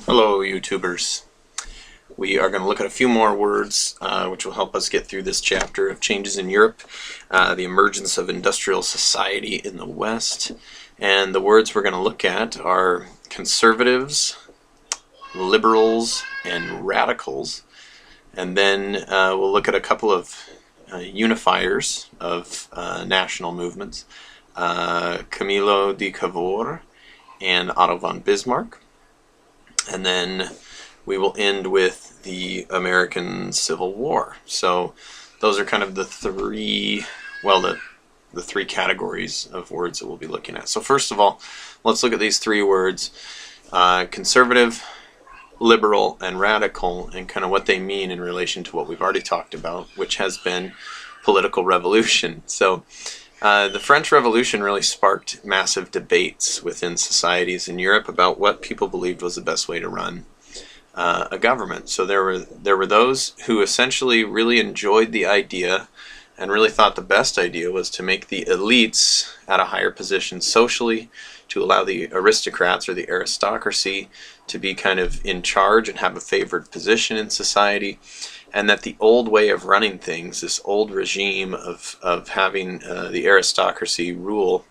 Hello YouTubers. We are going to look at a few more words which will help us get through this chapter of changes in Europe, the emergence of industrial society in the West, and the words we're going to look at are conservatives, liberals, and radicals. And then we'll look at a couple of unifiers of national movements, Camilo de Cavour and Otto von Bismarck. And then we will end with the American Civil War. So those are kind of the three categories of words that we'll be looking at. So first of all, let's look at these three words, conservative, liberal, and radical, and kind of what they mean in relation to what we've already talked about, which has been political revolution. So the French Revolution really sparked massive debates within societies in Europe about what people believed was the best way to run a government. So there were those who essentially really enjoyed the idea and really thought the best idea was to make the elites at a higher position socially, to allow the aristocrats or the aristocracy to be kind of in charge and have a favored position in society, and that the old way of running things, this old regime of having the aristocracy rule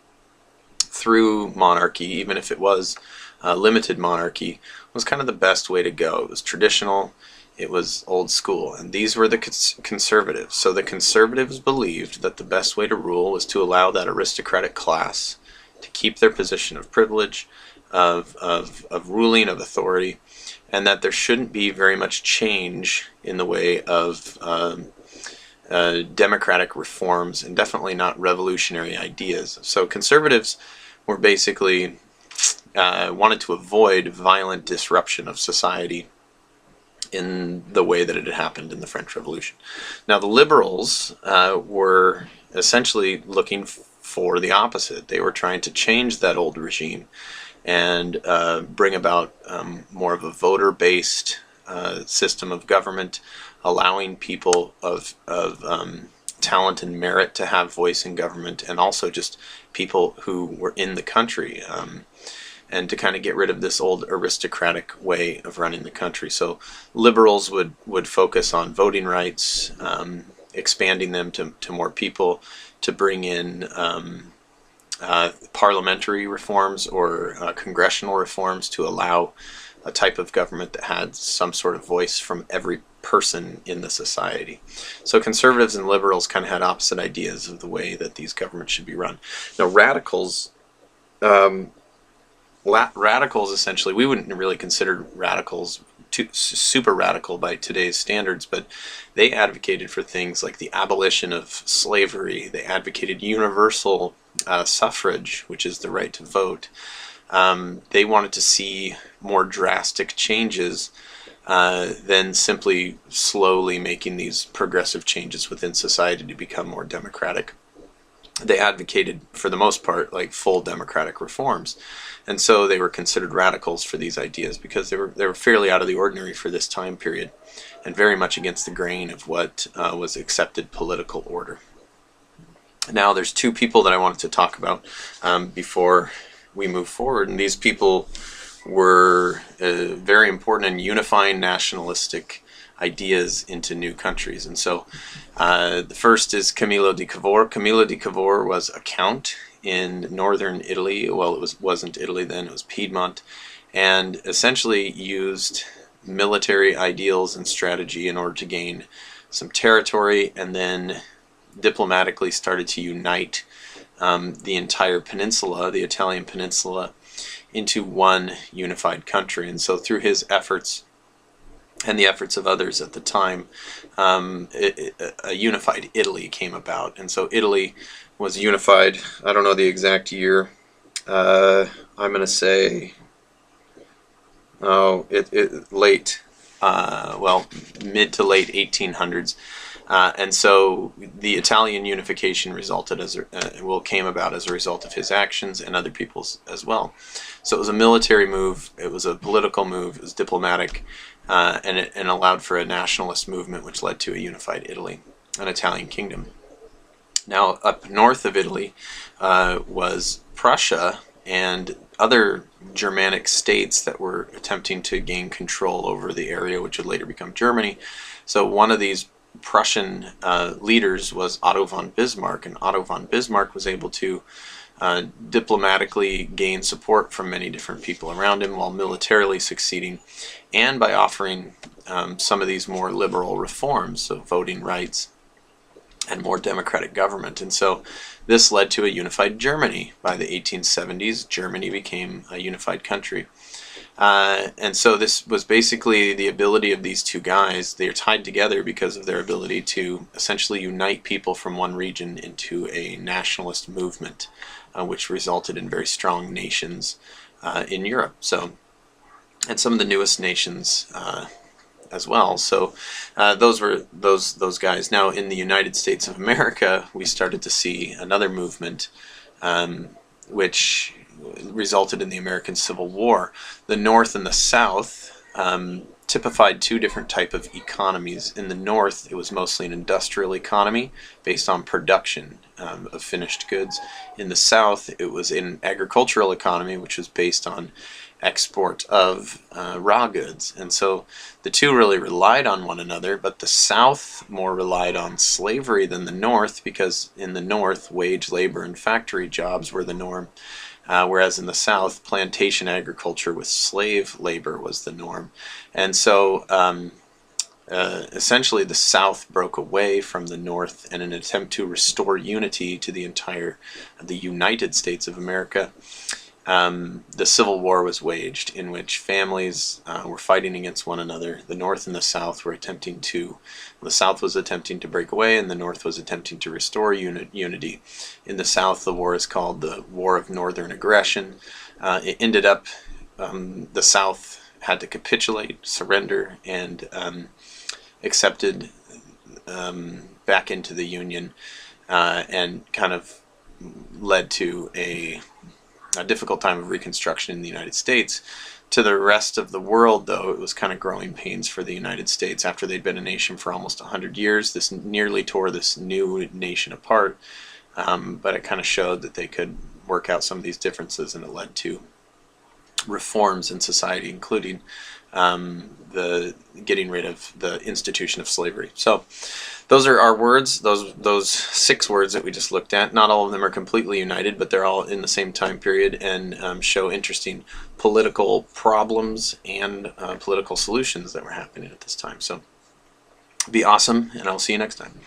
through monarchy, even if it was limited monarchy, was kind of the best way to go. It was traditional, it was old school, and these were the conservatives. So the conservatives believed that the best way to rule was to allow that aristocratic class to keep their position of privilege, of ruling, of authority, and that there shouldn't be very much change in the way of democratic reforms, and definitely not revolutionary ideas. So conservatives were basically wanted to avoid violent disruption of society in the way that it had happened in the French Revolution. Now the liberals were essentially looking for the opposite. They were trying to change that old regime and bring about more of a voter-based system of government, allowing people of talent and merit to have voice in government, and also just people who were in the country, and to kind of get rid of this old aristocratic way of running the country. So liberals would focus on voting rights, expanding them to more people, to bring in parliamentary reforms or congressional reforms to allow a type of government that had some sort of voice from every person in the society. So conservatives and liberals kind of had opposite ideas of the way that these governments should be run. Now radicals, essentially, we wouldn't really consider radicals super radical by today's standards, but they advocated for things like the abolition of slavery. They advocated universal suffrage, which is the right to vote. They wanted to see more drastic changes than simply slowly making these progressive changes within society to become more democratic. They advocated, for the most part, like full democratic reforms. And so they were considered radicals for these ideas because they were fairly out of the ordinary for this time period and very much against the grain of what was accepted political order. Now there's two people that I wanted to talk about before we move forward, and these people were very important in unifying nationalistic ideas into new countries. And so the first is Camilo de Cavour. Camilo de Cavour was a count in northern Italy. Well, it wasn't Italy then, it was Piedmont, and essentially used military ideals and strategy in order to gain some territory, and then diplomatically started to unite the entire peninsula, the Italian peninsula, into one unified country. And so through his efforts and the efforts of others at the time, a unified Italy came about. And so Italy was unified, I don't know the exact year, I'm going to say, mid to late 1800s. And so the Italian unification came about as a result of his actions and other people's as well. So it was a military move, it was a political move, it was diplomatic, and allowed for a nationalist movement which led to a unified Italy, an Italian kingdom. Now up north of Italy was Prussia and other Germanic states that were attempting to gain control over the area which would later become Germany. So one of these Prussian leaders was Otto von Bismarck, and Otto von Bismarck was able to diplomatically gain support from many different people around him while militarily succeeding, and by offering some of these more liberal reforms, so voting rights and more democratic government. And so this led to a unified Germany. By the 1870s, Germany became a unified country. And so this was basically the ability of these two guys. They are tied together because of their ability to essentially unite people from one region into a nationalist movement, which resulted in very strong nations in Europe. So, and some of the newest nations as well. So those were those guys. Now in the United States of America, we started to see another movement, which resulted in the American Civil War. The North and the South typified two different types of economies. In the North, it was mostly an industrial economy based on production of finished goods. In the South, it was an agricultural economy, which was based on export of raw goods. And so the two really relied on one another, but the South more relied on slavery than the North, because in the North, wage labor and factory jobs were the norm. Whereas in the South, plantation agriculture with slave labor was the norm. And so essentially the South broke away from the North in an attempt to restore unity to the United States of America. The Civil War was waged, in which families were fighting against one another. The North and the South were the South was attempting to break away, and the North was attempting to restore unity. In the South, the war is called the War of Northern Aggression. It ended up, the South had to capitulate, surrender, and accepted back into the Union, and kind of led to a difficult time of Reconstruction in the United States. To the rest of the world, though, it was kind of growing pains for the United States. After they'd been a nation for almost 100 years, this nearly tore this new nation apart, but it kind of showed that they could work out some of these differences, and it led to reforms in society, including the getting rid of the institution of slavery. So those are our words, those 6 words that we just looked at. Not all of them are completely united, but they're all in the same time period, and show interesting political problems and political solutions that were happening at this time. So be awesome, and I'll see you next time.